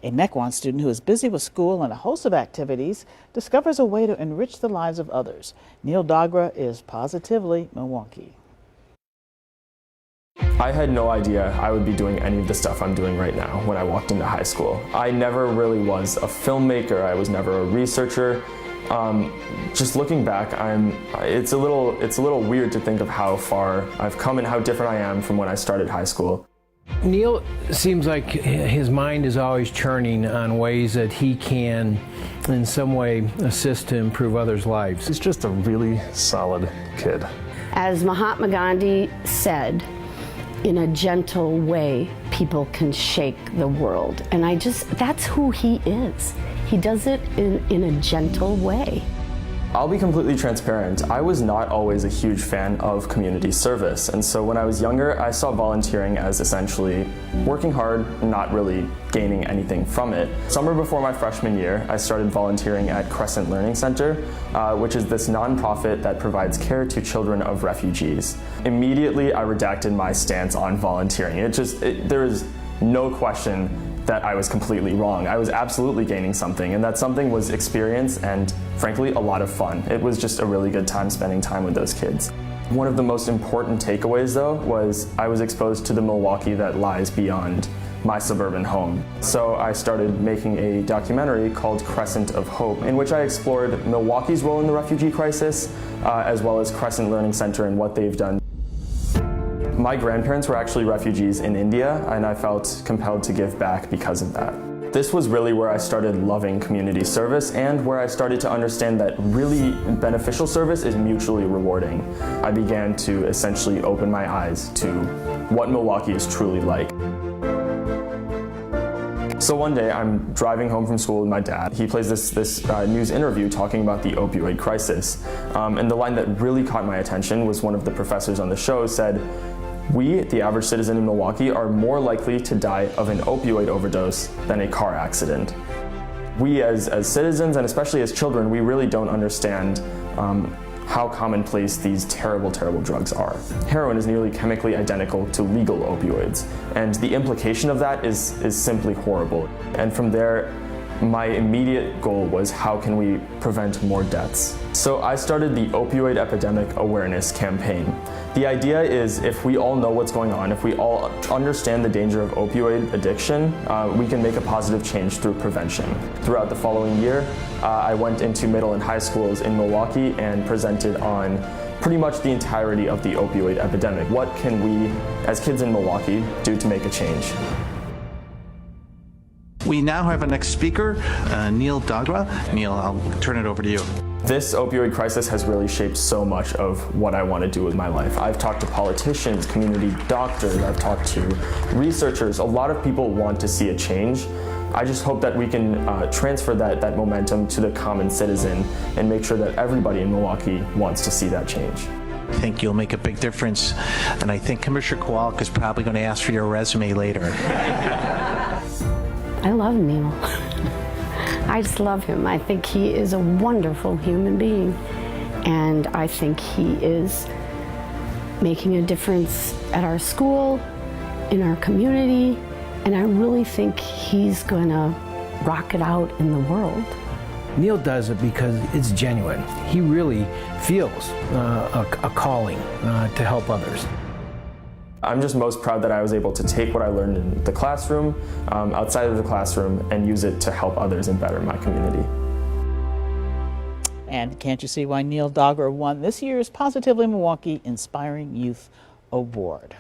A Mequon student who is busy with school and a host of activities discovers a way to enrich the lives of others. Neil Dogra is Positively Milwaukee. I had no idea I would be doing any of the stuff I'm doing right now when I walked into high school. I never really was a filmmaker. I was never a researcher. Just looking back, it's a little weird to think of how far I've come and how different I am from when I started high school. Neil seems like his mind is always churning on ways that he can in some way assist to improve others' lives. He's just a really solid kid. As Mahatma Gandhi said, in a gentle way, people can shake the world. And that's who he is. He does it in a gentle way. I'll be completely transparent. I was not always a huge fan of community service, and so when I was younger, I saw volunteering as essentially working hard, not really gaining anything from it. Summer before my freshman year, I started volunteering at Crescent Learning Center, which is this nonprofit that provides care to children of refugees. Immediately, I redacted my stance on volunteering. There is no question that I was completely wrong. I was absolutely gaining something, and that something was experience and, frankly, a lot of fun. It was just a really good time spending time with those kids. One of the most important takeaways, though, was I was exposed to the Milwaukee that lies beyond my suburban home. So I started making a documentary called Crescent of Hope, in which I explored Milwaukee's role in the refugee crisis, as well as Crescent Learning Center and what they've done. My grandparents were actually refugees in India, and I felt compelled to give back because of that. This was really where I started loving community service and where I started to understand that really beneficial service is mutually rewarding. I began to essentially open my eyes to what Milwaukee is truly like. So one day I'm driving home from school with my dad. He plays this news interview talking about the opioid crisis. And the line that really caught my attention was one of the professors on the show said, "We, the average citizen in Milwaukee, are more likely to die of an opioid overdose than a car accident." We as citizens, and especially as children, we really don't understand how commonplace these terrible, terrible drugs are. Heroin is nearly chemically identical to legal opioids, and the implication of that is simply horrible. And from there, my immediate goal was how can we prevent more deaths? So I started the Opioid Epidemic Awareness Campaign. The idea is if we all know what's going on, if we all understand the danger of opioid addiction, we can make a positive change through prevention. Throughout the following year, I went into middle and high schools in Milwaukee and presented on pretty much the entirety of the opioid epidemic. What can we, as kids in Milwaukee, do to make a change? We now have our next speaker, Neil Dogra. Neil, I'll turn it over to you. This opioid crisis has really shaped so much of what I want to do with my life. I've talked to politicians, community doctors, I've talked to researchers. A lot of people want to see a change. I just hope that we can transfer that momentum to the common citizen and make sure that everybody in Milwaukee wants to see that change. I think you'll make a big difference, and I think Commissioner Kowalik is probably going to ask for your resume later. I love Neil. I just love him. I think he is a wonderful human being, and I think he is making a difference at our school, in our community, and I really think he's gonna rock it out in the world. Neil does it because it's genuine. He really feels a calling to help others. I'm just most proud that I was able to take what I learned in the classroom, outside of the classroom, and use it to help others and better my community. And can't you see why Neil Dogra won this year's Positively Milwaukee Inspiring Youth Award?